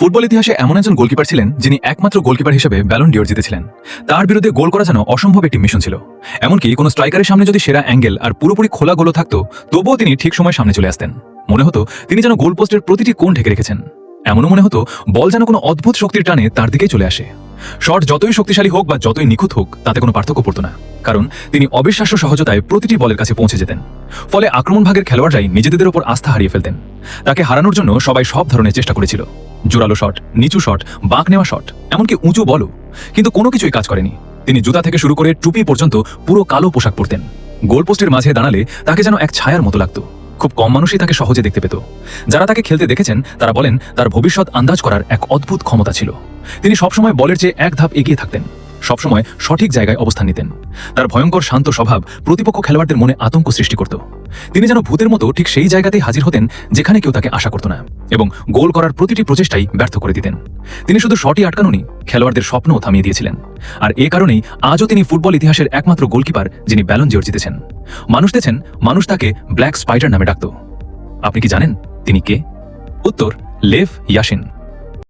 Football ইতিহাসে এমন একজন গোলকিপার ছিলেন যিনি একমাত্র গোলকিপার হিসেবে ব্যালন ডিওর জিতেছিলেন। তার বিরুদ্ধে গোল করা যেন অসম্ভব একটি মিশন ছিল। এমনকি কোনো স্ট্রাইকারের সামনে যদি সেরা অ্যাঙ্গেল আর পুরোপুরি খোলা গোলও থাকতো, তবুও তিনি ঠিক সময় সামনে চলে আসতেন। মনে হতো তিনি যেন গোল পোস্টের প্রতিটি কোণ ঢেকে রেখেছেন। এমনও মনে হতো বল যেন কোনো অদ্ভুত শক্তির টানে তার দিকেই চলে আসে। শট যতই শক্তিশালী হোক বা যতই নিখুঁত হোক, তাতে কোনো পার্থক্য পড়তো না, কারণ তিনি অবিশ্বাস্য সহজতায় প্রতিটি বলের কাছে পৌঁছে যেতেন। ফলে আক্রমণ ভাগের খেলোয়াড়রাই নিজেদের ওপর আস্থা হারিয়ে ফেলতেন। তাকে হারানোর জন্য সবাই সব ধরনের চেষ্টা করেছিল, জোরালো শট, নিচু শট, বাঁক নেওয়া শট, এমনকি উঁচু বলও, কিন্তু কোনো কিছুই কাজ করেনি। তিনি জুতা থেকে শুরু করে টুপি পর্যন্ত পুরো কালো পোশাক পরতেন। গোলপোস্টের মাঝে দাঁড়ালে তাকে যেন এক ছায়ার মতো লাগতো। খুব কম মানুষই তাকে সহজে দেখতে পেত। যারা তাকে খেলতে দেখেছেন তারা বলেন তার ভবিষ্যৎ আন্দাজ করার এক অদ্ভুত ক্ষমতা ছিল। তিনি সবসময় বলের চেয়ে এক ধাপ এগিয়ে থাকতেন, সবসময় সঠিক জায়গায় অবস্থান নিতেন। তার ভয়ঙ্কর শান্ত স্বভাব প্রতিপক্ষ খেলোয়াড়দের মনে আতঙ্ক সৃষ্টি করত। তিনি যেন ভূতের মতো ঠিক সেই জায়গাতেই হাজির হতেন যেখানে কেউ তাকে আশা করত না, এবং গোল করার প্রতিটি প্রচেষ্টাই ব্যর্থ করে দিতেন। তিনি শুধু শটই আটকানোনি, খেলোয়াড়দের স্বপ্নও থামিয়ে দিয়েছিলেন। আর এ কারণেই আজও তিনি ফুটবল ইতিহাসের একমাত্র গোলকিপার যিনি ব্যালন ডিওর জিতেছেন। মানুষ তাকে ব্ল্যাক স্পাইডার নামে ডাকত। আপনি কি জানেন তিনি কে? উত্তর, লেভ ইয়াশিন।